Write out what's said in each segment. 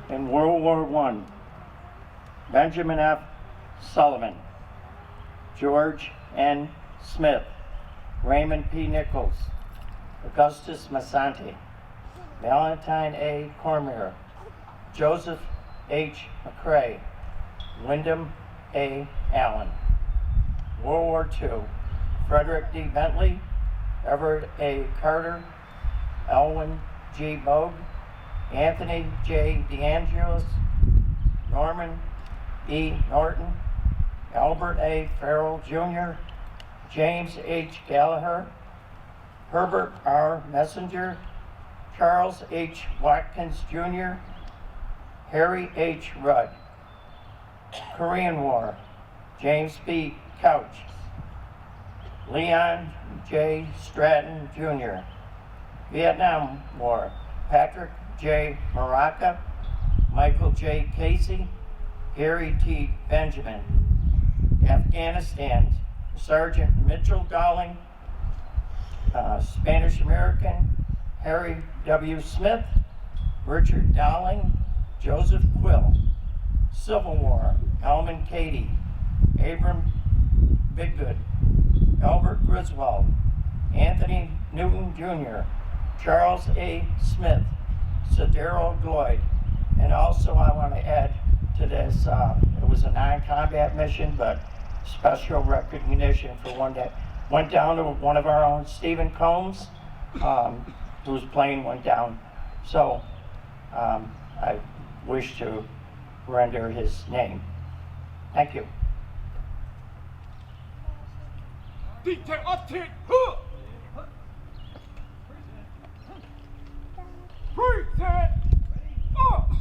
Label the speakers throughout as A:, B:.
A: in World War I, Benjamin F. Sullivan, George N. Smith, Raymond P. Nichols, Augustus Massanti, Valentine A. Cormier, Joseph H. McCrae, Wyndham A. Allen. World War II, Frederick D. Bentley, Everett A. Carter, Elwin G. Bogue, Anthony J. DeAngelis, Norman E. Norton, Albert A. Farrell Jr., James H. Gallagher, Herbert R. Messenger, Charles H. Watkins Jr., Harry H. Rudd. Korean War, James B. Couch, Leon J. Stratton Jr. Vietnam War, Patrick J. Maraca, Michael J. Casey, Harry T. Benjamin. Afghanistan, Sergeant Mitchell Dowling, Spanish American, Harry W. Smith, Richard Dowling, Joseph Quill. Civil War, Elman Cady, Abram Biggood, Albert Griswold, Anthony Newton Jr., Charles A. Smith, Cedero Gloyd. And also I want to add to this, it was a non-combat mission, but special recognition for one that went down to one of our own, Stephen Combs, whose plane went down. So I wish to render his name. Thank you.
B: Detail uptick. Preset. Up.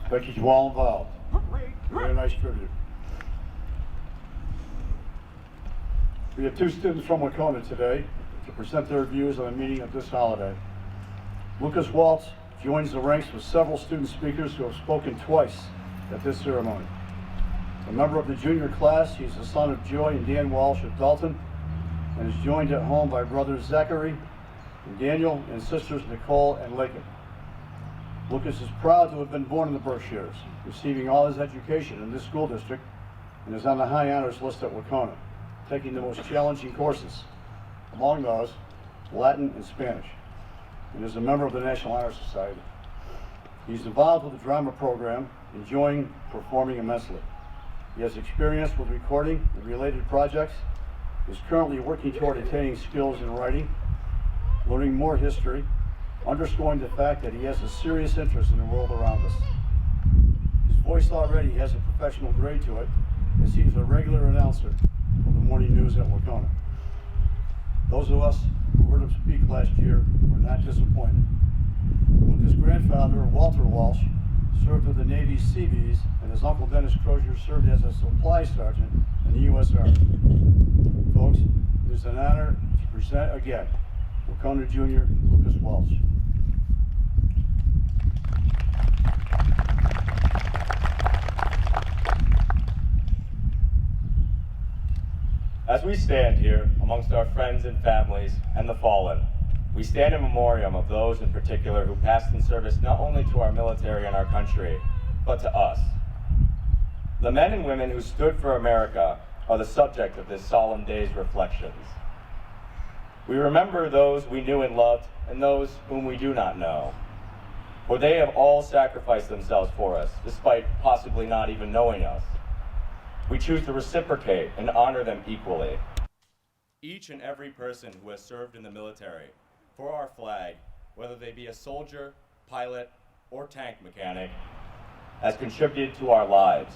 C: Thank you to all involved. Very nice tribute. We have two students from Wacona today to present their views on the meaning of this holiday. Lucas Waltz joins the ranks with several student speakers who have spoken twice at this ceremony. A member of the junior class, he is the son of Joy and Dan Walsh of Dalton, and is joined at home by brothers Zachary and Daniel and sisters Nicole and Lakin. Lucas is proud to have been born in the Berkshires, receiving all his education in this school district, and is on the high honors list at Wacona, taking the most challenging courses, among those Latin and Spanish, and is a member of the National Honor Society. He's involved with the drama program, enjoying performing immensely. He has experience with recording and related projects, is currently working toward attaining skills in writing, learning more history, underscoring the fact that he has a serious interest in the world around us. His voice already has a professional grade to it, as he is a regular announcer of the morning news at Wacona. Those of us who heard him speak last year were not disappointed. Lucas' grandfather, Walter Walsh, served with the Navy's Seabees, and his uncle Dennis Crozier served as a supply sergeant in the U.S. Army. Folks, it is an honor to present again Wacona Jr. Lucas Walsh.
D: As we stand here amongst our friends and families and the fallen, we stand in memoriam of those in particular who passed in service not only to our military and our country, but to us. The men and women who stood for America are the subject of this solemn day's reflections. We remember those we knew and loved and those whom we do not know, for they have all sacrificed themselves for us, despite possibly not even knowing us. We choose to reciprocate and honor them equally. Each and every person who has served in the military for our flag, whether they be a soldier, pilot, or tank mechanic, has contributed to our lives.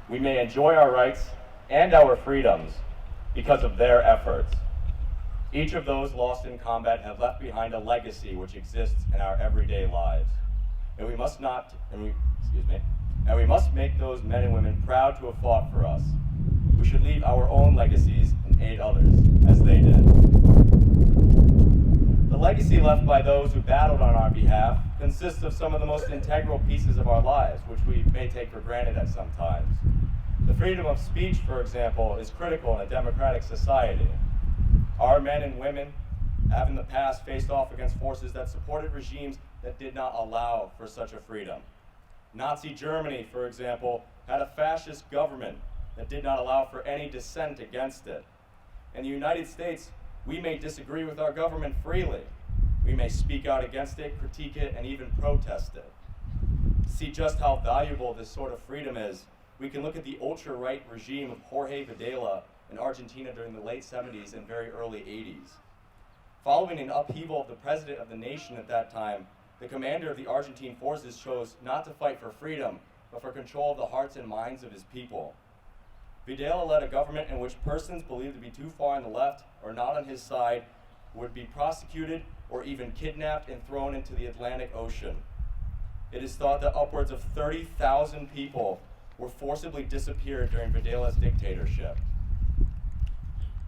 D: We may enjoy our rights and our freedoms because of their efforts. Each of those lost in combat have left behind a legacy which exists in our everyday lives. And we must make those men and women proud to have fought for us. We should leave our own legacies and aid others as they did. The legacy left by those who battled on our behalf consists of some of the most integral pieces of our lives, which we may take for granted at some times. The freedom of speech, for example, is critical in a democratic society. Our men and women have in the past faced off against forces that supported regimes that did not allow for such a freedom. Nazi Germany, for example, had a fascist government that did not allow for any dissent against it. In the United States, we may disagree with our government freely. We may speak out against it, critique it, and even protest it. To see just how valuable this sort of freedom is, we can look at the ultra-right regime of Jorge Videla in Argentina during the late 70s and very early 80s. Following an upheaval of the president of the nation at that time, the commander of the Argentine forces chose not to fight for freedom, but for control of the hearts and minds of his people. Videla led a government in which persons believed to be too far on the left or not on his side would be prosecuted or even kidnapped and thrown into the Atlantic Ocean. It is thought that upwards of 30,000 people were forcibly disappeared during Videla's dictatorship.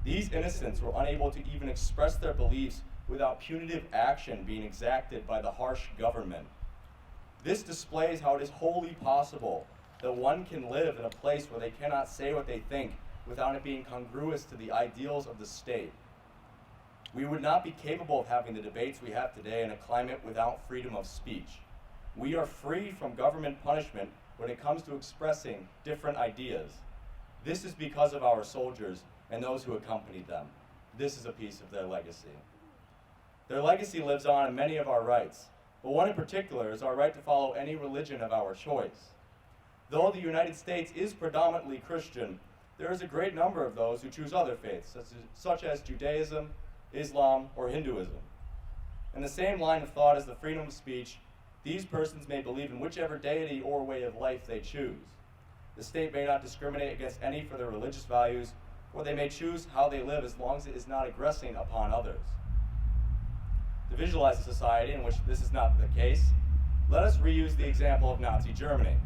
D: These innocents were unable to even express their beliefs without punitive action being exacted by the harsh government. This displays how it is wholly possible that one can live in a place where they cannot say what they think without it being congruous to the ideals of the state. We would not be capable of having the debates we have today in a climate without freedom of speech. We are free from government punishment when it comes to expressing different ideas. This is because of our soldiers and those who accompanied them. This is a piece of their legacy. Their legacy lives on in many of our rights, but one in particular is our right to follow any religion of our choice. Though the United States is predominantly Christian, there is a great number of those who choose other faiths, such as Judaism, Islam, or Hinduism. In the same line of thought as the freedom of speech, these persons may believe in whichever deity or way of life they choose. The state may not discriminate against any for their religious values, or they may choose how they live as long as it is not aggressing upon others. To visualize a society in which this is not the case, let us reuse the example of Nazi Germany.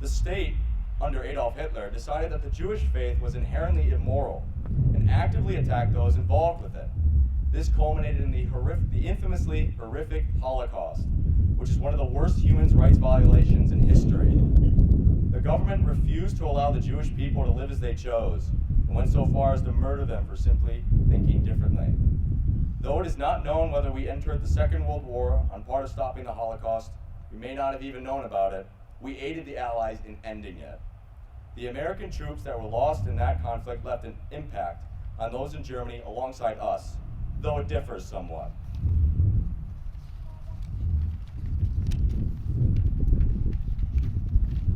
D: The state, under Adolf Hitler, decided that the Jewish faith was inherently immoral and actively attacked those involved with it. This culminated in the infamously horrific Holocaust, which is one of the worst human rights violations in history. The government refused to allow the Jewish people to live as they chose, and went so far as to murder them for simply thinking differently. Though it is not known whether we entered the Second World War on part of stopping the Holocaust, we may not have even known about it, we aided the Allies in ending it. The American troops that were lost in that conflict left an impact on those in Germany alongside us, though it differs somewhat.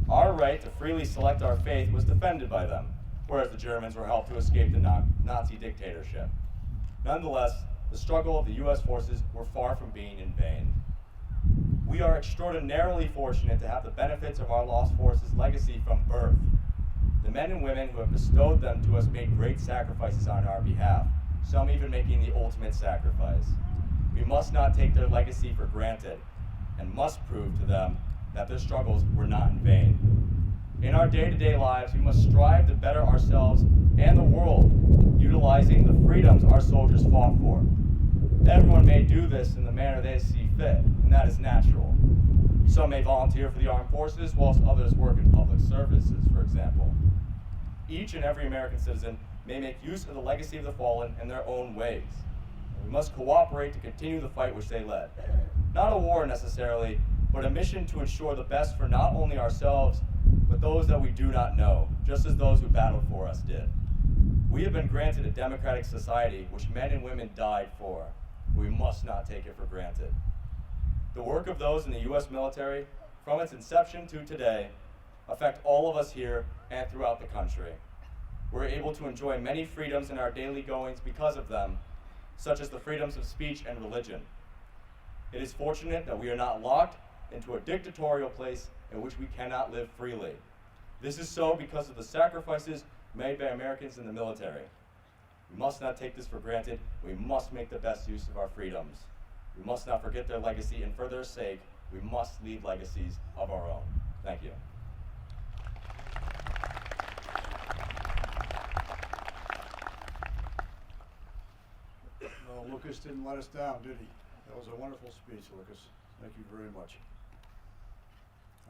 D: Our right to freely select our faith was defended by them, whereas the Germans were helped to escape the Nazi dictatorship. Nonetheless, the struggle of the U.S. forces were far from being in vain. We are extraordinarily fortunate to have the benefits of our lost forces' legacy from birth. The men and women who have bestowed them to us made great sacrifices on our behalf, some even making the ultimate sacrifice. We must not take their legacy for granted, and must prove to them that their struggles were not in vain. In our day-to-day lives, we must strive to better ourselves and the world, utilizing the freedoms our soldiers fought for. Everyone may do this in the manner they see fit, and that is natural. Some may volunteer for the armed forces, whilst others work in public services, for example. Each and every American citizen may make use of the legacy of the fallen in their own ways. We must cooperate to continue the fight which they led. Not a war necessarily, but a mission to ensure the best for not only ourselves, but those that we do not know, just as those who battled for us did. We have been granted a democratic society which men and women died for. We must not take it for granted. The work of those in the U.S. military, from its inception to today, affect all of us here and throughout the country. We're able to enjoy many freedoms in our daily goings because of them, such as the freedoms of speech and religion. It is fortunate that we are not locked into a dictatorial place in which we cannot live freely. This is so because of the sacrifices made by Americans in the military. We must not take this for granted. We must make the best use of our freedoms. We must not forget their legacy, and for their sake, we must leave legacies of our own. Thank you.
C: Well, Lucas didn't let us down, did he? That was a wonderful speech, Lucas. Thank you very much.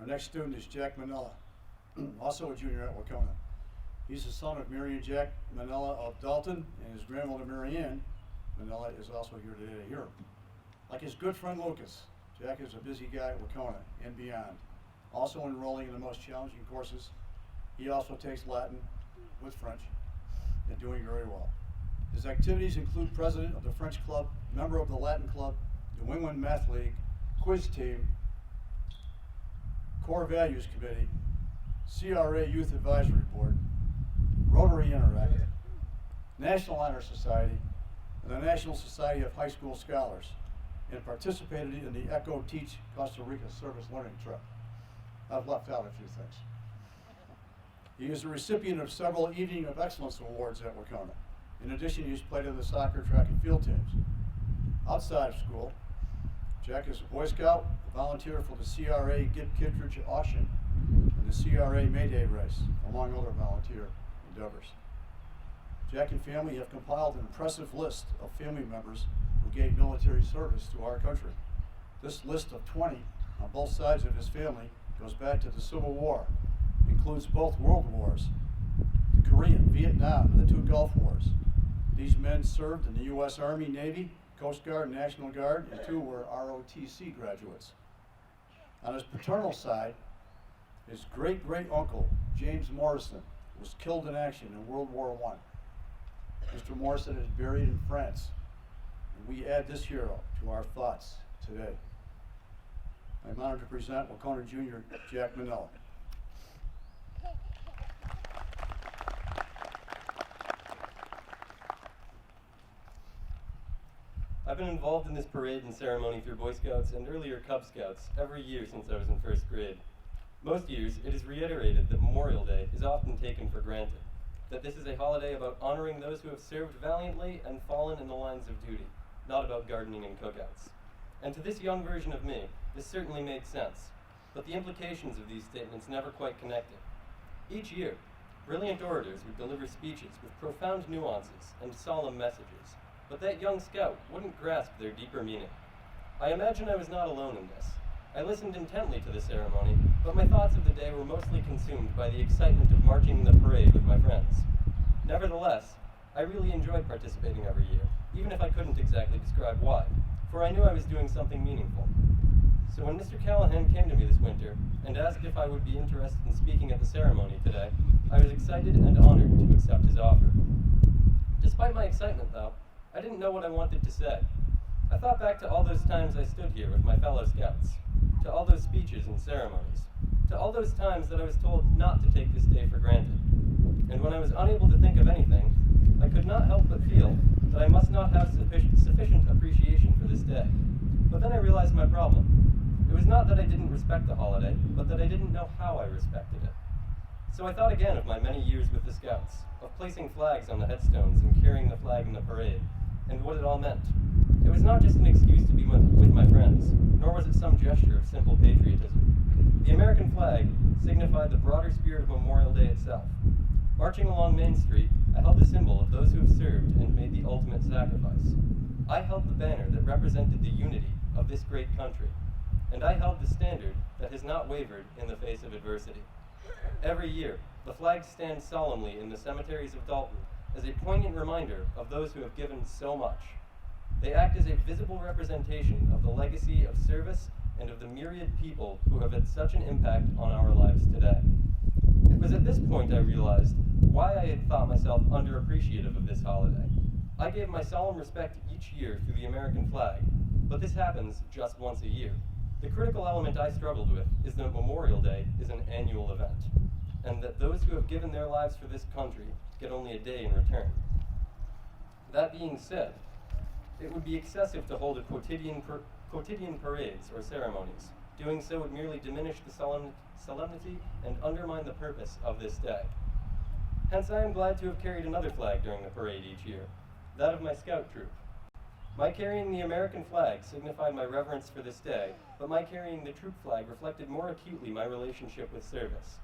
C: Our next student is Jack Manella, also a junior at Wacona. He's the son of Mary and Jack Manella of Dalton, and his grandmother Mary Ann Manella is also here today to hear him. Like his good friend Lucas, Jack is a busy guy at Wacona and beyond, also enrolling in the most challenging courses. He also takes Latin with French and doing very well. His activities include president of the French Club, member of the Latin Club, New England Math League, quiz team, Core Values Committee, CRA Youth Advisory Board, Rotary Interact, National Honor Society, and the National Society of High School Scholars, and participated in the ECHO Teach Costa Rica Service Learning Trip. I've left out a few things. He is a recipient of several Evening of Excellence Awards at Wacona. In addition, he's played in the soccer, track, and field teams. Outside of school, Jack is a Boy Scout, a volunteer for the CRA Gib Kittredge Auction, and the CRA Mayday Race, among other volunteer endeavors. Jack and family have compiled an impressive list of family members who gave military service to our country. This list of 20 on both sides of his family goes back to the Civil War, includes both world wars, the Korean, Vietnam, and the two Gulf Wars. These men served in the U.S. Army, Navy, Coast Guard, National Guard, and 2 were ROTC graduates. On his paternal side, his great-great-uncle, James Morrison, was killed in action in World War I. Mr. Morrison is buried in France, and we add this hero to our thoughts today. I'm honored to present Wacona Junior Jack Manella.
E: I've been involved in this parade and ceremony through Boy Scouts and earlier Cub Scouts every year since I was in first grade. Most years, it is reiterated that Memorial Day is often taken for granted, that this is a holiday about honoring those who have served valiantly and fallen in the lines of duty, not about gardening and cookouts. And to this young version of me, this certainly made sense, but the implications of these statements never quite connected. Each year, brilliant orators would deliver speeches with profound nuances and solemn messages, but that young scout wouldn't grasp their deeper meaning. I imagine I was not alone in this. I listened intently to the ceremony, but my thoughts of the day were mostly consumed by the excitement of marching in the parade with my friends. Nevertheless, I really enjoyed participating every year, even if I couldn't exactly describe why, for I knew I was doing something meaningful. So when Mr. Callahan came to me this winter and asked if I would be interested in speaking at the ceremony today, I was excited and honored to accept his offer. Despite my excitement, though, I didn't know what I wanted to say. I thought back to all those times I stood here with my fellow scouts, to all those speeches and ceremonies, to all those times that I was told not to take this day for granted. And when I was unable to think of anything, I could not help but feel that I must not have sufficient appreciation for this day. But then I realized my problem. It was not that I didn't respect the holiday, but that I didn't know how I respected it. So I thought again of my many years with the Scouts, of placing flags on the headstones and carrying the flag in the parade, and what it all meant. It was not just an excuse to be with my friends, nor was it some gesture of simple patriotism. The American flag signified the broader spirit of Memorial Day itself. Marching along Main Street, I held the symbol of those who have served and made the ultimate sacrifice. I held the banner that represented the unity of this great country, and I held the standard that has not wavered in the face of adversity. Every year, the flags stand solemnly in the cemeteries of Dalton as a poignant reminder of those who have given so much. They act as a visible representation of the legacy of service and of the myriad people who have had such an impact on our lives today. It was at this point I realized why I had thought myself underappreciative of this holiday. I gave my solemn respect each year through the American flag, but this happens just once a year. The critical element I struggled with is that Memorial Day is an annual event, and that those who have given their lives for this country get only a day in return. That being said, it would be excessive to hold a quotidian parades or ceremonies. Doing so would merely diminish the solemnity and undermine the purpose of this day. Hence, I am glad to have carried another flag during the parade each year, that of my scout troop. My carrying the American flag signified my reverence for this day, but my carrying the troop flag reflected more acutely my relationship with service.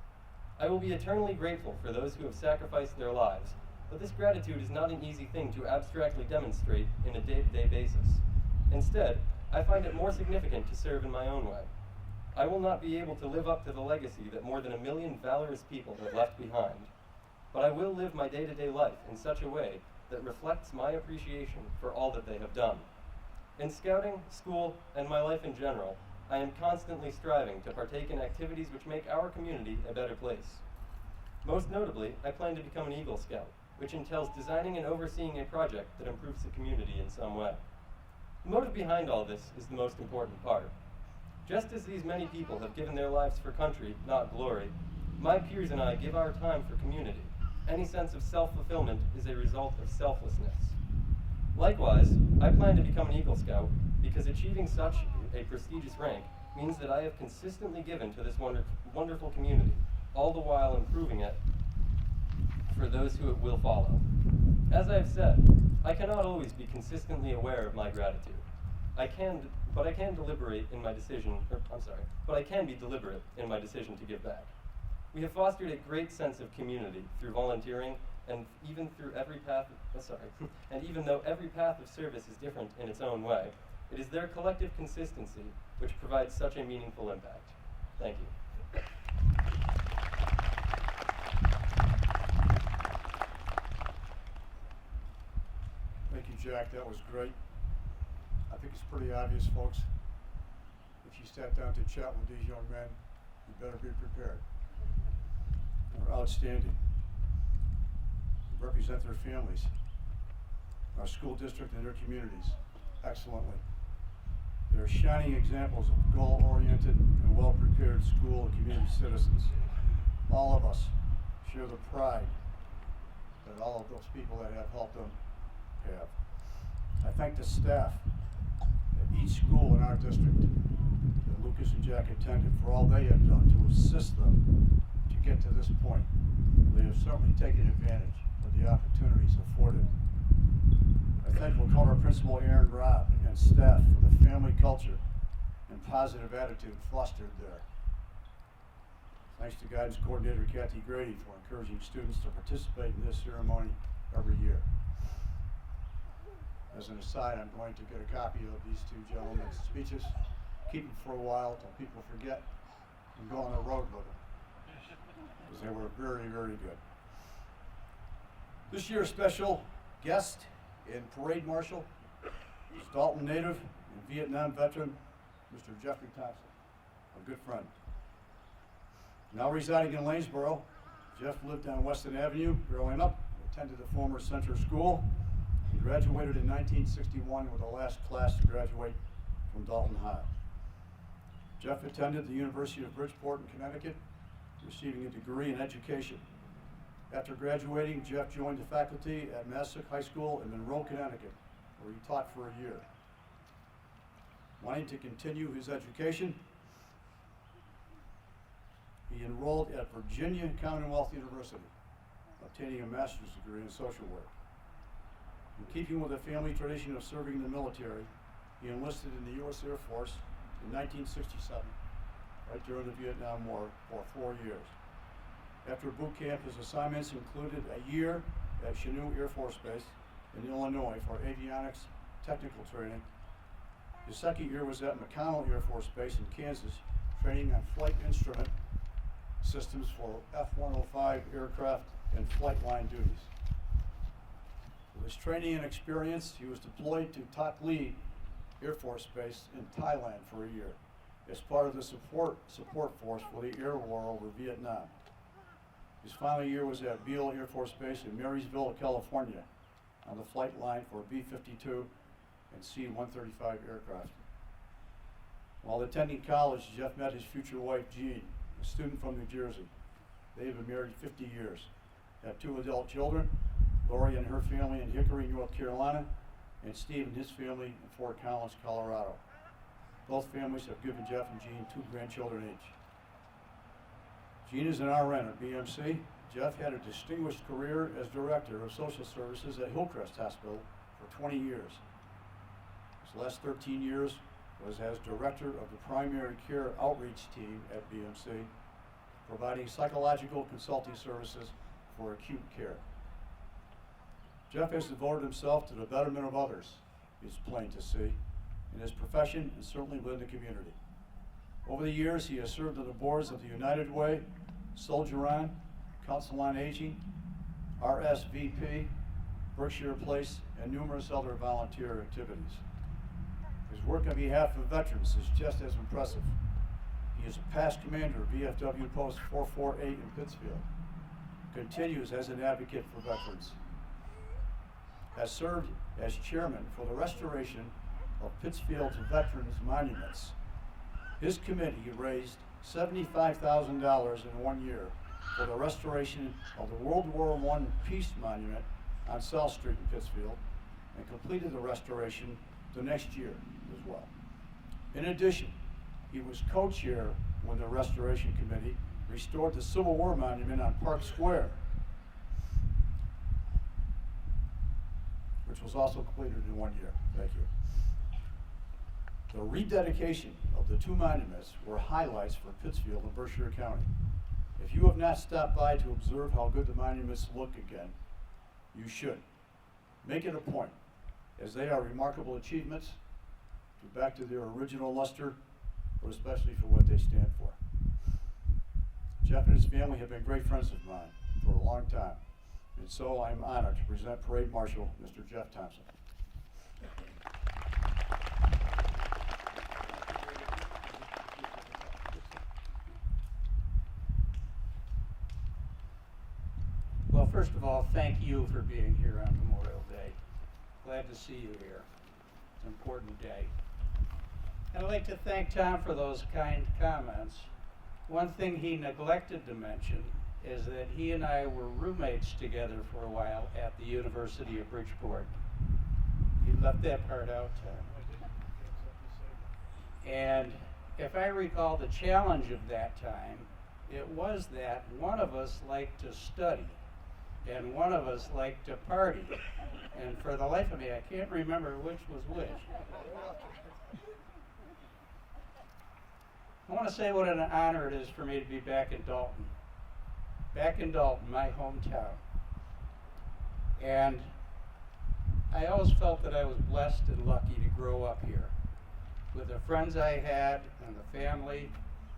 E: I will be eternally grateful for those who have sacrificed their lives, but this gratitude is not an easy thing to abstractly demonstrate in a day-to-day basis. Instead, I find it more significant to serve in my own way. I will not be able to live up to the legacy that more than 1 million valorous people have left behind, but I will live my day-to-day life in such a way that reflects my appreciation for all that they have done. In scouting, school, and my life in general, I am constantly striving to partake in activities which make our community a better place. Most notably, I plan to become an Eagle Scout, which entails designing and overseeing a project that improves the community in some way. The motive behind all this is the most important part. Just as these many people have given their lives for country, not glory, my peers and I give our time for community. Any sense of self-fulfillment is a result of selflessness. Likewise, I plan to become an Eagle Scout because achieving such a prestigious rank means that I have consistently given to this wonderful community, all the while improving it for those who it will follow. As I have said, I cannot always be consistently aware of my gratitude. I can be deliberate in my decision to give back. We have fostered a great sense of community through volunteering, and even though every path of service is different in its own way, it is their collective consistency which provides such a meaningful impact. Thank you.
C: Thank you, Jack. That was great. I think it's pretty obvious, folks. If you sat down to chat with these young men, you better be prepared. They're outstanding. They represent their families, our school district, and their communities excellently. They're shining examples of goal-oriented and well-prepared school and community citizens. All of us share the pride that all of those people that have helped them have. I thank the staff at each school in our district that Lucas and Jack attended for all they have done to assist them to get to this point. They have certainly taken advantage of the opportunities afforded. I thank Wacona Principal Aaron Robb and staff for the family culture and positive attitude fostered there. Thanks to Guidance Coordinator Kathy Grady for encouraging students to participate in this ceremony every year. As an aside, I'm going to get a copy of these two gentlemen's speeches, keep them for a while till people forget, and go on the road with them, because they were very, very good. This year's special guest and parade marshal is Dalton native and Vietnam veteran, Mr. Jeffrey Thompson, a good friend. Now residing in Lanesboro, Jeff lived on Weston Avenue growing up, attended the former Center School, and graduated in 1961 with the last class to graduate from Dalton High. Jeff attended the University of Bridgeport in Connecticut, receiving a degree in education. After graduating, Jeff joined the faculty at Massac High School in Monroe, Connecticut, where he taught for a year. Wanting to continue his education, he enrolled at Virginia Commonwealth University, obtaining a master's degree in social work. In keeping with the family tradition of serving in the military, he enlisted in the U.S. Air Force in 1967, right during the Vietnam War, for 4 years. After boot camp, his assignments included a year at Chinook Air Force Base in Illinois for avionics technical training. His second year was at McConnell Air Force Base in Kansas, training on flight instrument systems for F-105 aircraft and flight line duties. With his training and experience, he was deployed to Tak Lee Air Force Base in Thailand for a year as part of the support force for the air war over Vietnam. His final year was at Beale Air Force Base in Marysville, California, on the flight line for B-52 and C-135 aircraft. While attending college, Jeff met his future wife, Jean, a student from New Jersey. They have been married 50 years, have 2 adult children, Lori and her family in Hickory, North Carolina, and Steve and his family in Fort Collins, Colorado. Both families have given Jeff and Jean 2 grandchildren each. Jean is an RN at BMC. Jeff had a distinguished career as Director of Social Services at Hillcrest Hospital for 20 years. His last 13 years was as Director of the Primary Care Outreach Team at BMC, providing psychological consulting services for acute care. Jeff has devoted himself to the betterment of others, it's plain to see, in his profession and certainly within the community. Over the years, he has served on the boards of the United Way, Soldier On, Council on Aging, RSVP, Berkshire Place, and numerous other volunteer activities. His work on behalf of veterans is just as impressive. He is a past commander of VFW Post 448 in Pittsfield, continues as an advocate for veterans, has served as chairman for the restoration of Pittsfield's veterans monuments. His committee raised $75,000 in 1 year for the restoration of the World War I Peace Monument on South Street in Pittsfield, and completed the restoration the next year as well. In addition, he was co-chair when the Restoration Committee restored the Civil War Monument on Park Square, which was also completed in 1 year. Thank you. The rededication of the 2 monuments were highlights for Pittsfield and Berkshire County. If you have not stopped by to observe how good the monuments look again, you should. Make it a point, as they are remarkable achievements, to back to their original luster, but especially for what they stand for. Jeff and his family have been great friends of mine for a long time, and so I'm honored to present Parade Marshal Mr. Jeff Thompson.
F: Well, first of all, thank you for being here on Memorial Day. Glad to see you here. It's an important day. I'd like to thank Tom for those kind comments. One thing he neglected to mention is that he and I were roommates together for a while at the University of Bridgeport. You left that part out, Tom. And if I recall the challenge of that time, it was that one of us liked to study and one of us liked to party. And for the life of me, I can't remember which was which. I want to say what an honor it is for me to be back in Dalton. Back in Dalton, my hometown. And I always felt that I was blessed and lucky to grow up here. With the friends I had and the family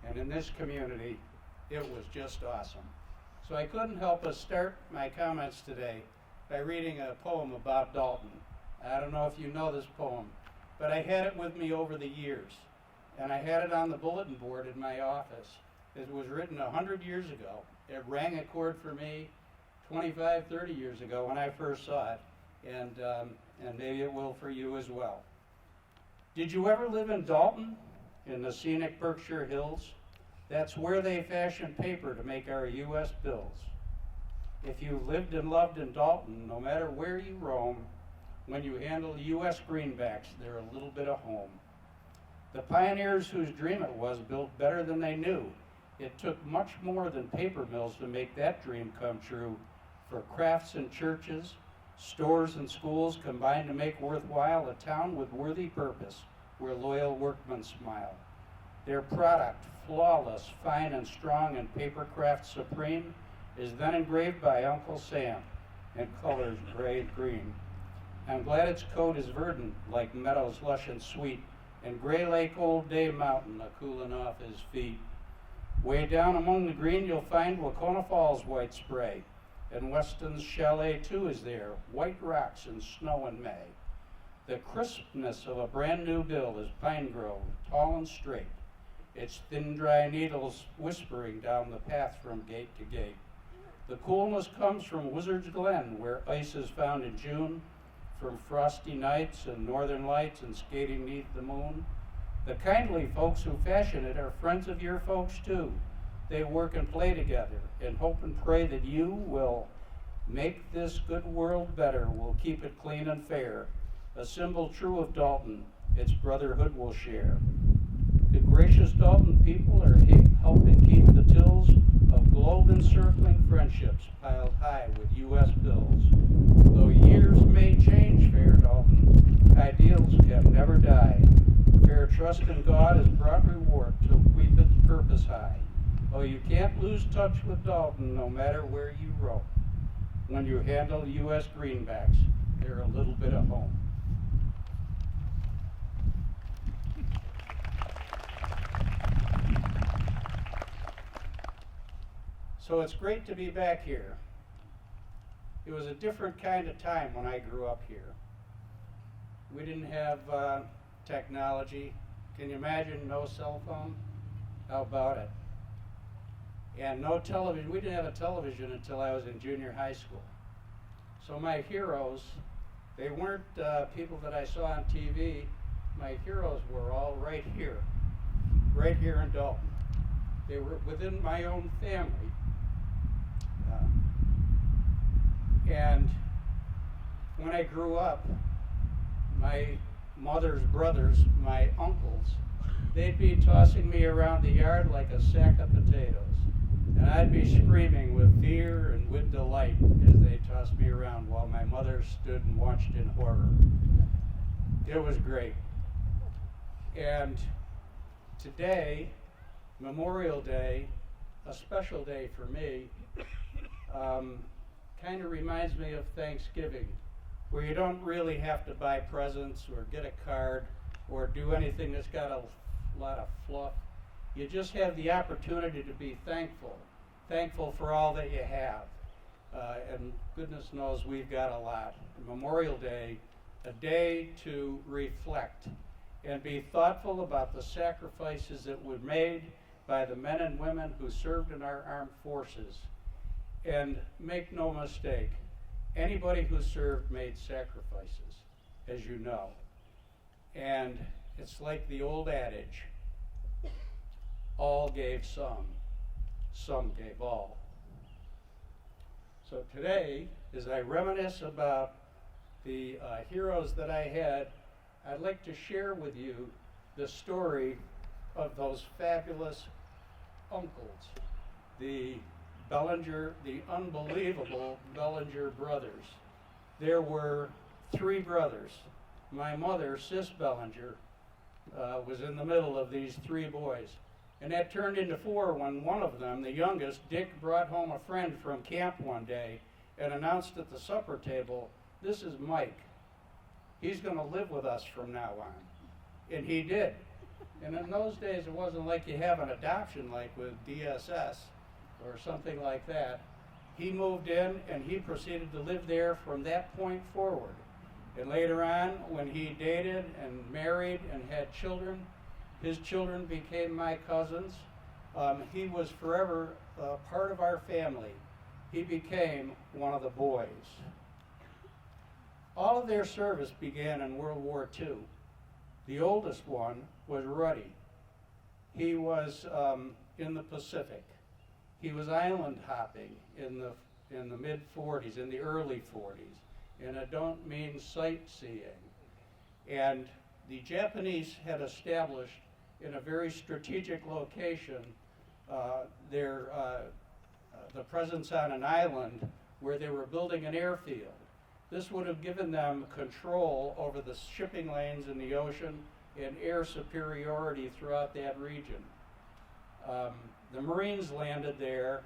F: and in this community, it was just awesome. So I couldn't help but start my comments today by reading a poem about Dalton. I don't know if you know this poem, but I had it with me over the years. And I had it on the bulletin board in my office. It was written 100 years ago. It rang a chord for me 25, 30 years ago when I first saw it, and maybe it will for you as well. Did you ever live in Dalton, in the scenic Berkshire Hills? That's where they fashion paper to make our U.S. bills. If you lived and loved in Dalton, no matter where you roam, when you handle U.S. greenbacks, they're a little bit of home. The pioneers whose dream it was built better than they knew. It took much more than paper mills to make that dream come true. For crafts and churches, stores and schools combined to make worthwhile a town with worthy purpose, where loyal workmen smile. Their product, flawless, fine and strong, and paper craft supreme, is then engraved by Uncle Sam in colors gray and green. I'm glad its coat is verdant, like meadows lush and sweet, and Gray Lake Old Day Mountain a-coolin' off his feet. Way down among the green you'll find Wacona Falls white spray, and Weston's Chalet too is there, white rocks and snow in May. The crispness of a brand new bill is Pine Grove, tall and straight, its thin dry needles whispering down the path from gate to gate. The coolness comes from Wizard's Glen, where ice is found in June, from frosty nights and northern lights and skating 'neath the moon. The kindly folks who fashion it are friends of your folks too. They work and play together and hope and pray that you will make this good world better. We'll keep it clean and fair. A symbol true of Dalton, its brotherhood will share. The gracious Dalton people are helping keep the tills of globe-encircling friendships piled high with U.S. bills. Though years may change, fair Dalton, ideals can never die. Fair trust in God is brought reward to keep its purpose high. Oh, you can't lose touch with Dalton no matter where you roam. When you handle U.S. greenbacks, they're a little bit of home. So it's great to be back here. It was a different kind of time when I grew up here. We didn't have technology. Can you imagine no cell phone? How about it? And no television. We didn't have a television until I was in junior high school. So my heroes, they weren't people that I saw on TV. My heroes were all right here in Dalton. They were within my own family. And when I grew up, my mother's brothers, my uncles, they'd be tossing me around the yard like a sack of potatoes. And I'd be screaming with fear and with delight as they tossed me around while my mother stood and watched in horror. It was great. And today, Memorial Day, a special day for me, kind of reminds me of Thanksgiving, where you don't really have to buy presents or get a card or do anything that's got a lot of fluff. You just have the opportunity to be thankful for all that you have. And goodness knows we've got a lot. Memorial Day, a day to reflect and be thoughtful about the sacrifices that were made by the men and women who served in our armed forces. And make no mistake, anybody who served made sacrifices, as you know. And it's like the old adage, all gave some gave all. So today, as I reminisce about the heroes that I had, I'd like to share with you the story of those fabulous uncles, the unbelievable Bellinger brothers. There were 3 brothers. My mother, Sis Bellinger, was in the middle of these 3 boys. And that turned into 4 when one of them, the youngest, Dick, brought home a friend from camp one day and announced at the supper table, "This is Mike. He's going to live with us from now on." And he did. And in those days, it wasn't like you have an adoption like with DSS or something like that. He moved in and he proceeded to live there from that point forward. And later on, when he dated and married and had children, his children became my cousins. He was forever part of our family. He became one of the boys. All of their service began in World War II. The oldest one was Ruddy. He was in the Pacific. He was island hopping in the mid-40s, in the early 40s, and I don't mean sightseeing. And the Japanese had established in a very strategic location the presence on an island where they were building an airfield. This would have given them control over the shipping lanes in the ocean and air superiority throughout that region. The Marines landed there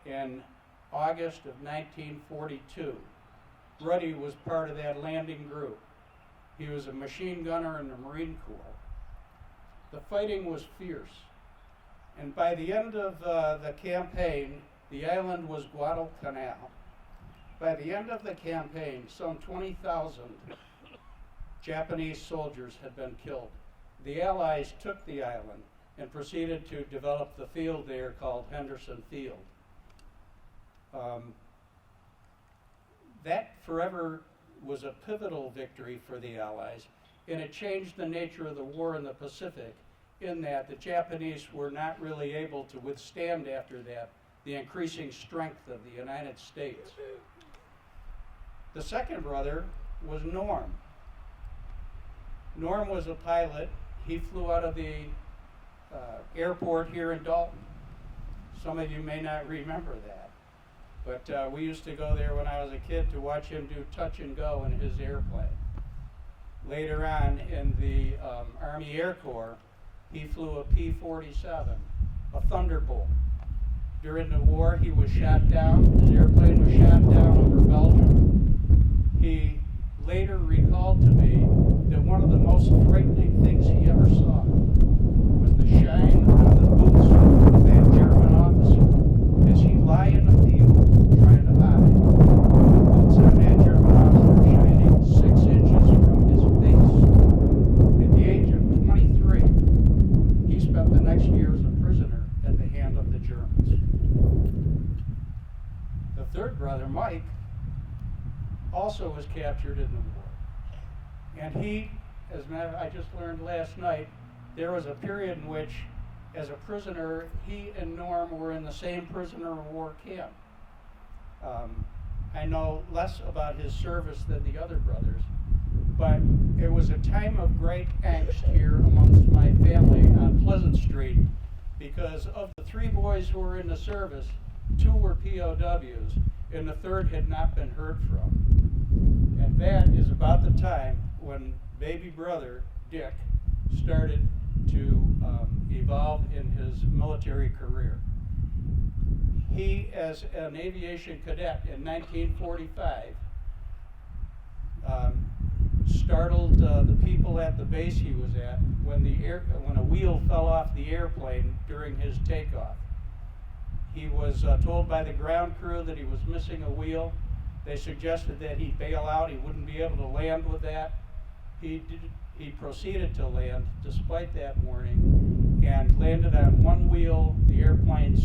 F: in August of 1942. Ruddy was part of that landing group. He was a machine gunner in the Marine Corps. The fighting was fierce. And by the end of the campaign, the island was Guadalcanal. By the end of the campaign, some 20,000 Japanese soldiers had been killed. The Allies took the island and proceeded to develop the field there called Henderson Field. That forever was a pivotal victory for the Allies, and it changed the nature of the war in the Pacific in that the Japanese were not really able to withstand after that the increasing strength of the United States. The second brother was Norm. Norm was a pilot. He flew out of the airport here in Dalton. Some of you may not remember that, but we used to go there when I was a kid to watch him do touch and go in his airplane. Later on in the Army Air Corps, he flew a P-47, a Thunderbolt. During the war, he was shot down. His airplane was shot down over Belgium. He later recalled to me that one of the most frightening things he ever saw was the shine on the boots of that German officer as he lay in the field trying to hide. Boots on that German officer shining 6 inches from his face. At the age of 23, he spent the next year as a prisoner at the hand of the Germans. The third brother, Mike, also was captured in the war. And he, as a matter I just learned last night, there was a period in which, as a prisoner, he and Norm were in the same prisoner of war camp. I know less about his service than the other brothers, but it was a time of great angst here amongst my family on Pleasant Street, because of the 3 boys who were in the service, 2 were POWs, and the third had not been heard from. And that is about the time when baby brother, Dick, started to evolve in his military career. He, as an aviation cadet in 1945, startled the people at the base he was at when a wheel fell off the airplane during his takeoff. He was told by the ground crew that he was missing a wheel. They suggested that he bail out. He wouldn't be able to land with that. He proceeded to land despite that warning and landed on one wheel. The airplane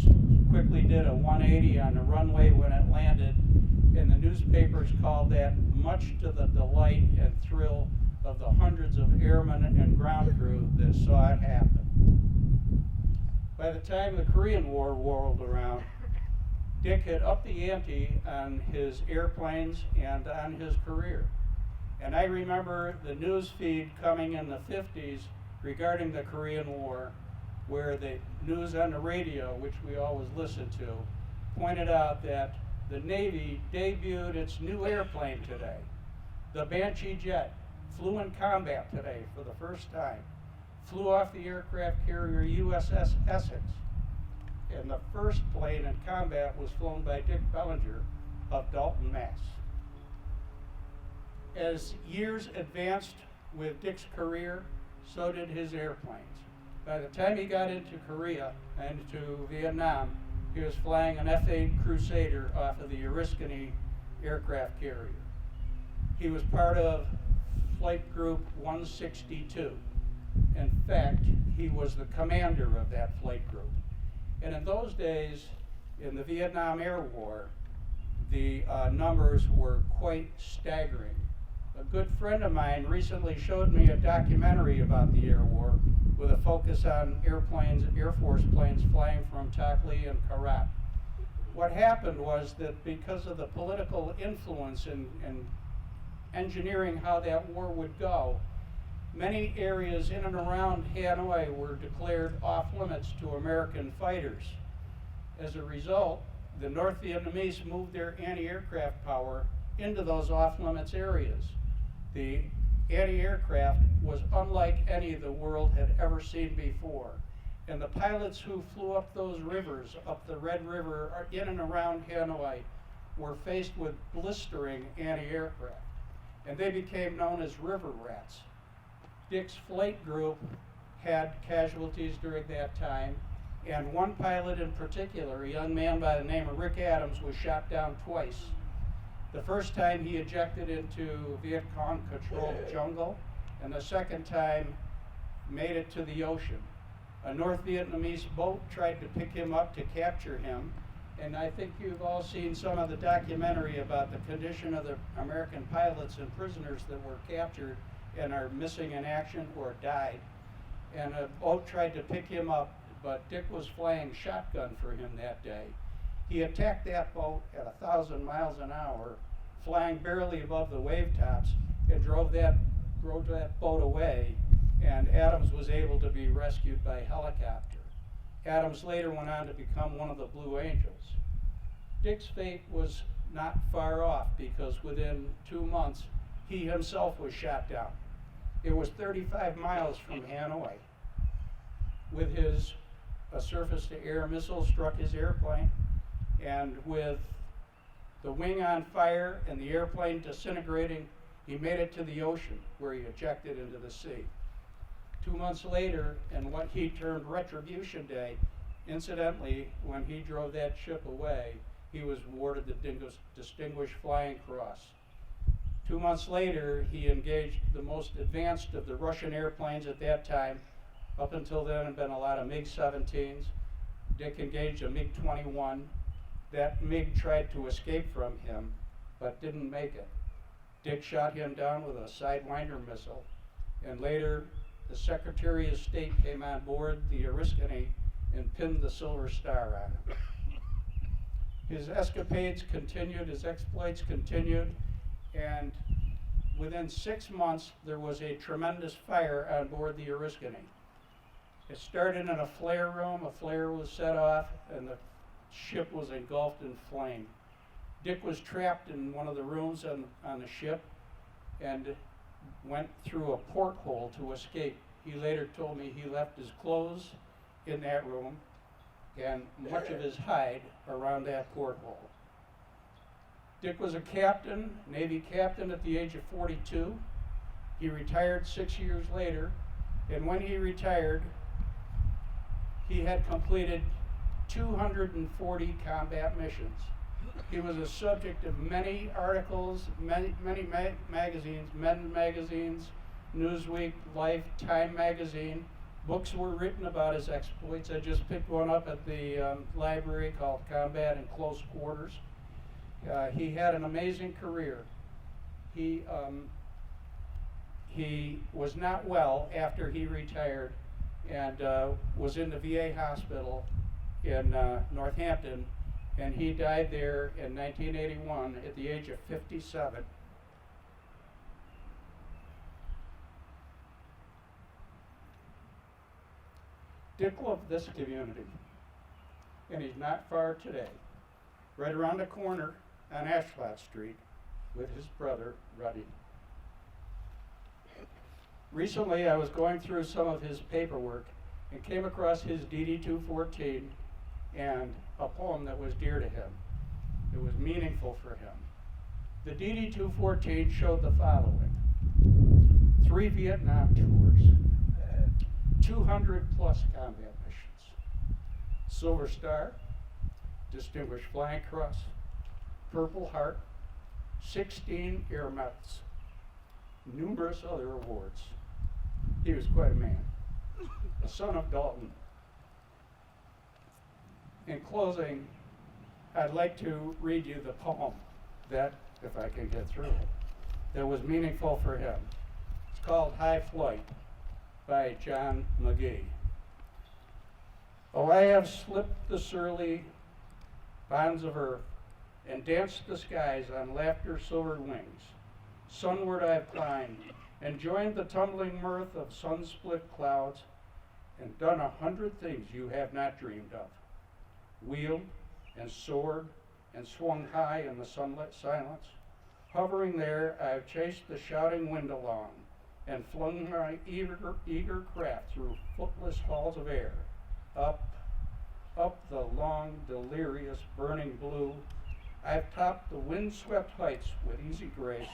F: quickly did a 180 on the runway when it landed, and the newspapers called that much to the delight and thrill of the hundreds of airmen and ground crew that saw it happen. By the time the Korean War rolled around, Dick had upped the ante on his airplanes and on his career. And I remember the news feed coming in the 50s regarding the Korean War, where the news on the radio, which we always listened to, pointed out that the Navy debuted its new airplane today. The Banshee jet flew in combat today for the first time, flew off the aircraft carrier USS Essex. And the first plane in combat was flown by Dick Bellinger of Dalton, Mass. As years advanced with Dick's career, so did his airplanes. By the time he got into Korea and to Vietnam, he was flying an F-8 Crusader off of the Oriskany aircraft carrier. He was part of Flight Group 162. In fact, he was the commander of that flight group. And in those days, in the Vietnam Air War, the numbers were quite staggering. A good friend of mine recently showed me a documentary about the air war with a focus on airplanes, Air Force planes flying from Takli and Karat. What happened was that because of the political influence in engineering how that war would go, many areas in and around Hanoi were declared off limits to American fighters. As a result, the North Vietnamese moved their anti-aircraft power into those off limits areas. The anti-aircraft was unlike any the world had ever seen before. And the pilots who flew up those rivers, up the Red River, in and around Hanoi, were faced with blistering anti-aircraft. And they became known as river rats. Dick's flight group had casualties during that time, and one pilot in particular, a young man by the name of Rick Adams, was shot down twice. The first time he ejected into Viet Cong-controlled jungle, and the second time made it to the ocean. A North Vietnamese boat tried to pick him up to capture him, and I think you've all seen some of the documentary about the condition of the American pilots and prisoners that were captured and are missing in action or died. And a boat tried to pick him up, but Dick was flying shotgun for him that day. He attacked that boat at 1,000 miles an hour, flying barely above the wave tops, and drove that boat away, and Adams was able to be rescued by helicopter. Adams later went on to become one of the Blue Angels. Dick's fate was not far off, because within 2 months, he himself was shot down. It was 35 miles from Hanoi. With a surface-to-air missile struck his airplane, and with the wing on fire and the airplane disintegrating, he made it to the ocean, where he ejected into the sea. 2 months later, and what he termed Retribution Day, incidentally, when he drove that ship away, he was awarded the Distinguished Flying Cross. 2 months later, he engaged the most advanced of the Russian airplanes at that time. Up until then, had been a lot of MiG-17s. Dick engaged a MiG-21. That MiG tried to escape from him, but didn't make it. Dick shot him down with a Sidewinder missile, and later the Secretary of State came on board the Oriskany and pinned the Silver Star on him. His escapades continued, his exploits continued, and within 6 months there was a tremendous fire on board the Oriskany. It started in a flare room, a flare was set off, and the ship was engulfed in flame. Dick was trapped in one of the rooms on the ship and went through a porthole to escape. He later told me he left his clothes in that room and much of his hide around that porthole. Dick was a captain, Navy captain at the age of 42. He retired 6 years later, and when he retired, he had completed 240 combat missions. He was a subject of many articles, many magazines, Men magazines, Newsweek, Life, Time magazine. Books were written about his exploits. I just picked one up at the library called Combat in Close Quarters. He had an amazing career. He was not well after he retired and was in the VA hospital in Northampton, and he died there in 1981 at the age of 57. Dick loved this community, and he's not far today, right around the corner on Asphalt Street with his brother, Ruddy. Recently, I was going through some of his paperwork and came across his DD-214 and a poem that was dear to him. It was meaningful for him. The DD-214 showed the following: 3 Vietnam tours, 200 plus combat missions, Silver Star, Distinguished Flying Cross, Purple Heart, 16 Air Medals, numerous other awards. He was quite a man, a son of Dalton. In closing, I'd like to read you the poem that, if I can get through it, that was meaningful for him. It's called High Flight by John McGee. Oh, I have slipped the surly bonds of earth and danced the skies on laughter's silver wings. Sunward I've climbed and joined the tumbling mirth of sun-split clouds and done 100 things you have not dreamed of. Wheeled and soared and swung high in the sunlit silence. Hovering there, I've chased the shouting wind along and flung my eager craft through footless halls of air, up the long, delirious, burning blue. I've topped the wind-swept heights with easy grace,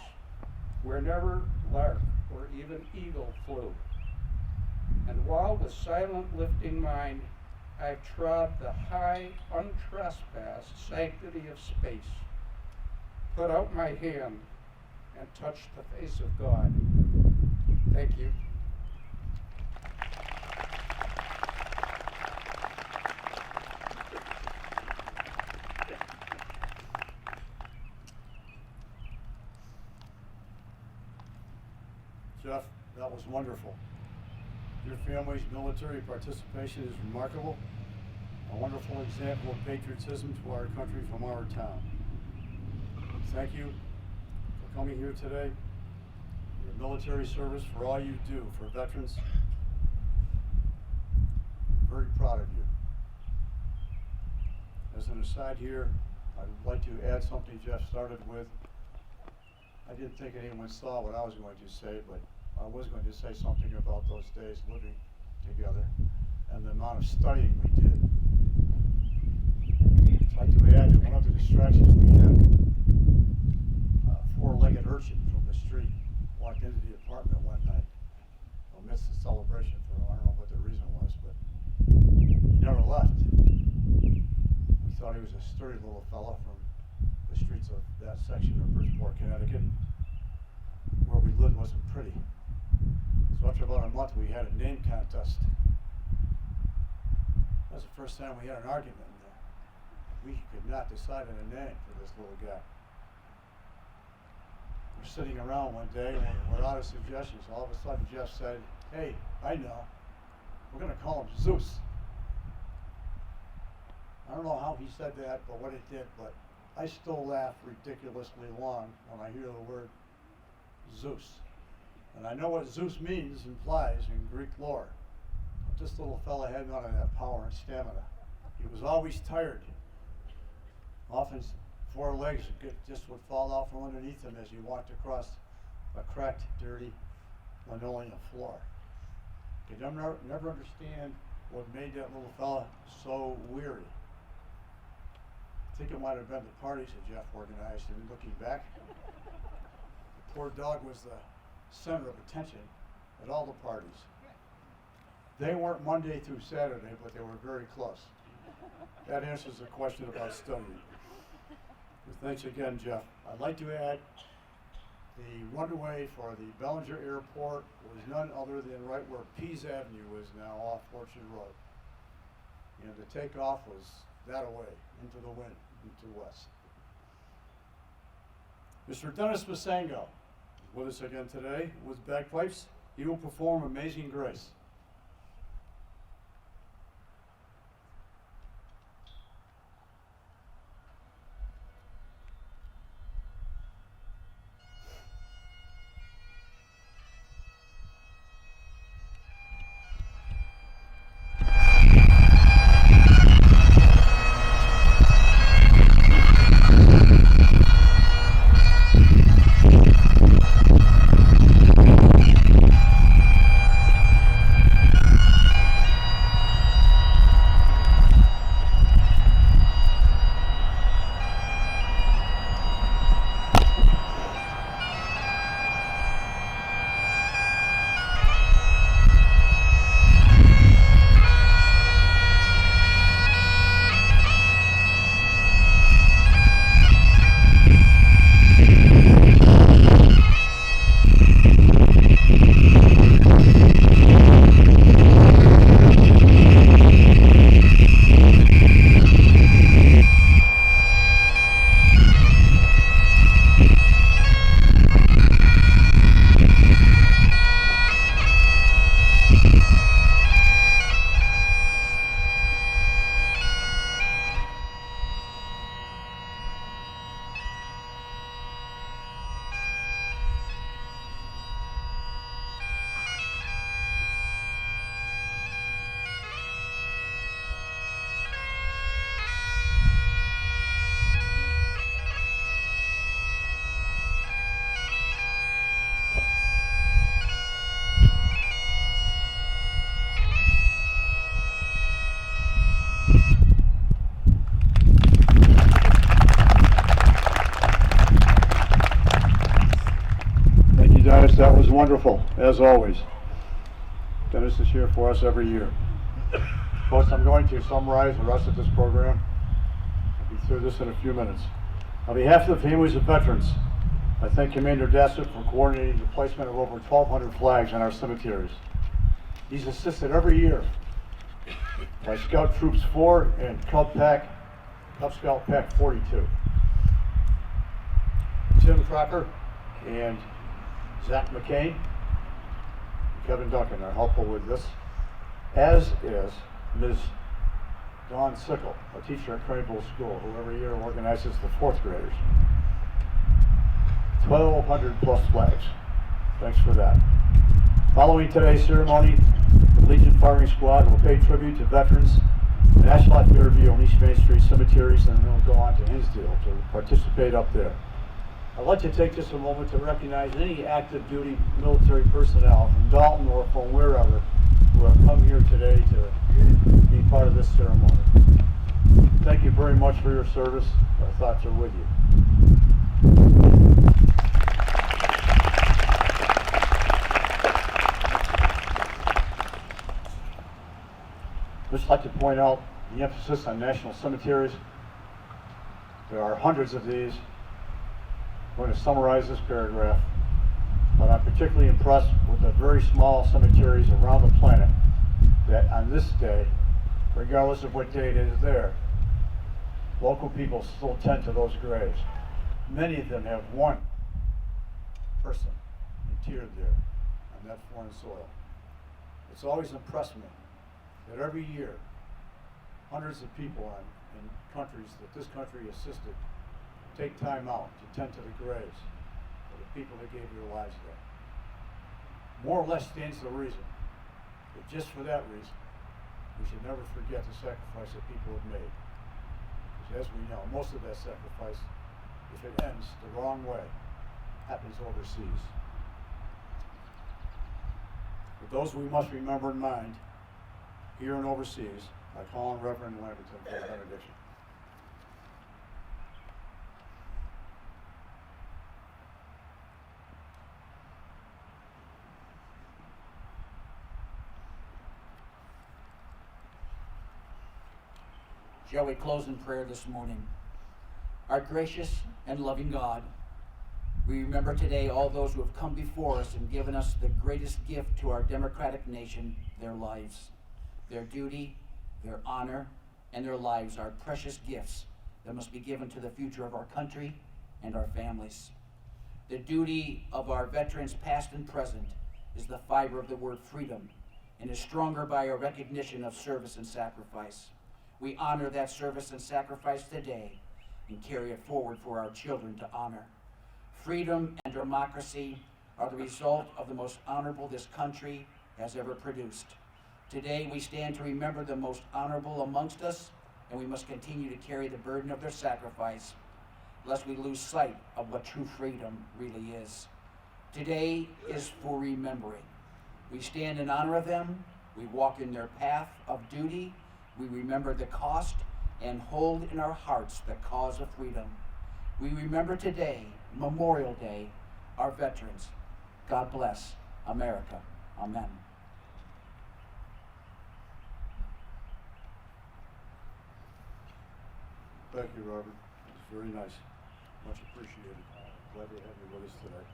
F: where never lark or even eagle flew. And while with silent lifting mind, I've trod the high, untrespassed sanctity of space, put out my hand and touched the face of God. Thank you.
C: Jeff, that was wonderful. Your family's military participation is remarkable, a wonderful example of patriotism to our country from our town. Thank you for coming here today, your military service, for all you do for veterans. Very proud of you. As an aside here, I'd like to add something Jeff started with. I didn't think anyone saw what I was going to say, but I was going to say something about those days living together and the amount of studying we did. I'd like to add that one of the distractions we had, a four-legged urchin from the street walked into the apartment one night amidst the celebration for, I don't know what the reason was, but he never left. We thought he was a sturdy little fella from the streets of that section of Bridgeport, Connecticut, where we lived wasn't pretty. So after about a month, we had a name contest. That was the first time we had an argument in there. We could not decide on a name for this little guy. We're sitting around one day and we're out of suggestions. All of a sudden, Jeff said, "Hey, I know. We're going to call him Zeus." I don't know how he said that, but what it did, but I still laugh ridiculously long when I hear the word Zeus. And I know what Zeus means, implies in Greek lore. But this little fella had none of that power and stamina. He was always tired. Often 4 legs just would fall out from underneath him as he walked across a cracked, dirty linoleum floor. Could never understand what made that little fella so weary. I think it might have been the parties that Jeff organized, and looking back, the poor dog was the center of attention at all the parties. They weren't Monday through Saturday, but they were very close. That answers the question about studying. So thanks again, Jeff. I'd like to add the runway for the Bellinger Airport was none other than right where Pease Avenue is now off Orchard Road. And the takeoff was that away, into the wind, into the west. Mr. Dennis Masango is with us again today with bagpipes. He will perform Amazing Grace. Dennis, that was wonderful, as always. Dennis is here for us every year. Folks, I'm going to summarize the rest of this program. I'll be through this in a few minutes. On behalf of the families of veterans, I thank Commander Dassett for coordinating the placement of over 1,200 flags on our cemeteries. He's assisted every year by Scout Troops 4 and Cub Scout Pack 42. Tim Crocker and Zach McCain Kevin Duncan are helpful with this, as is Ms. Dawn Sickle, a teacher at Craneville School, who every year organizes the fourth graders. 1,200 plus flags. Thanks for that. Following today's ceremony, the Legion Firing Squad will pay tribute to veterans in Ashland, Fairview, and East Main Street cemeteries, and then we'll go on to Hinsdale to participate up there. I'd like to take just a moment to recognize any active duty military personnel from Dalton or from wherever who have come here today to be part of this ceremony. Thank you very much for your service. Our thoughts are with you. I'd just like to point out the emphasis on national cemeteries. There are hundreds of these. I'm going to summarize this paragraph, but I'm particularly impressed with the very small cemeteries around the planet that on this day, regardless of what date it is there, local people still tend to those graves. Many of them have one person interred there on that foreign soil. It's always impressed me that every year, hundreds of people in countries that this country assisted take time out to tend to the graves of the people that gave their lives there. More or less stands to reason that just for that reason, we should never forget the sacrifice that people have made. Because as we know, most of that sacrifice, if it ends the wrong way, happens overseas. For those we must remember in mind, here and overseas, I call on Reverend Lamberton for the benediction.
G: Shall we close in prayer this morning? Our gracious and loving God, we remember today all those who have come before us and given us the greatest gift to our democratic nation, their lives. Their duty, their honor, and their lives are precious gifts that must be given to the future of our country and our families. The duty of our veterans past and present is the fiber of the word freedom and is stronger by a recognition of service and sacrifice. We honor that service and sacrifice today and carry it forward for our children to honor. Freedom and democracy are the result of the most honorable this country has ever produced. Today we stand to remember the most honorable amongst us, and we must continue to carry the burden of their sacrifice, lest we lose sight of what true freedom really is. Today is for remembering. We stand in honor of them, we walk in their path of duty, we remember the cost, and hold in our hearts the cause of freedom. We remember today, Memorial Day, our veterans. God bless America. Amen.
C: Thank you, Robert. It's very nice. Much appreciated. Glad to have you with us today.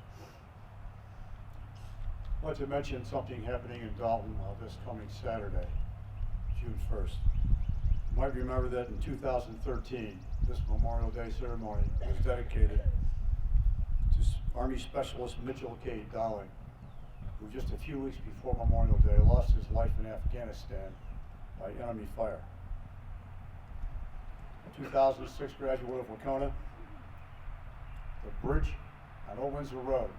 C: I'd like to mention something happening in Dalton this coming Saturday, June 1st. You might remember that in 2013, this Memorial Day ceremony was dedicated to Army Specialist Mitchell K. Dowling, who just a few weeks before Memorial Day lost his life in Afghanistan by enemy fire. A 2006 graduate of Wacona, the bridge on Old Windsor Road,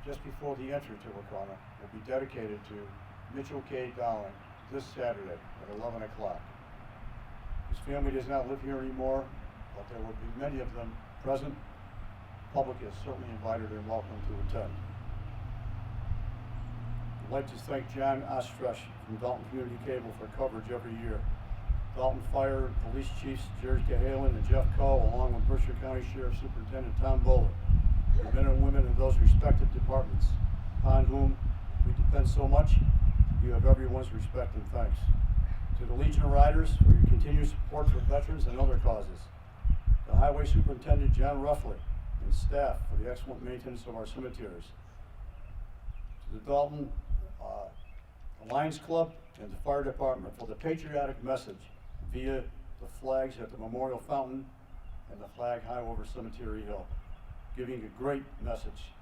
C: just before the entry to Wacona, will be dedicated to Mitchell K. Dowling this Saturday at 11 o'clock. His family does not live here anymore, but there will be many of them present. The public is certainly invited and welcome to attend. I'd like to thank John Ostresh from Dalton Community Cable for coverage every year. Dalton Fire and Police Chiefs Jerry Cahalan and Jeff Coe, along with Berkshire County Sheriff Superintendent Tom Bowler, the men and women in those respective departments, upon whom we depend so much, you have everyone's respect and thanks. To the Legion Riders for your continued support for veterans and other causes. The Highway Superintendent John Ruffley and staff for the excellent maintenance of our cemeteries. To the Dalton Lions Club and the Fire Department for the patriotic message via the flags at the Memorial Fountain and the flag high over Cemetery Hill, giving a great message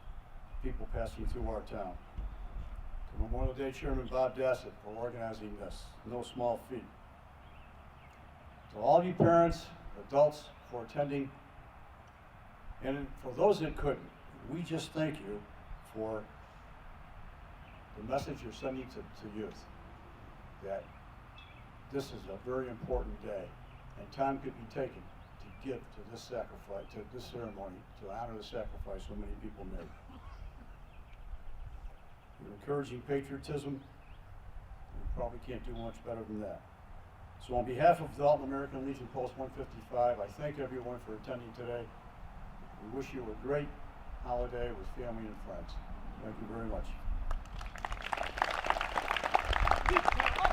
C: to people passing through our town. To Memorial Day Chairman Bob Dassett for organizing this. No small feat. To all of you parents, adults for attending, and for those that couldn't, we just thank you for the message you're sending to youth, that this is a very important day, and time could be taken to give to this sacrifice, to this ceremony, to honor the sacrifice so many people made. You're encouraging patriotism. We probably can't do much better than that. So on behalf of Dalton American Legion Post 155, I thank everyone for attending today. We wish you a great holiday with family and friends. Thank you very much.
B: Detail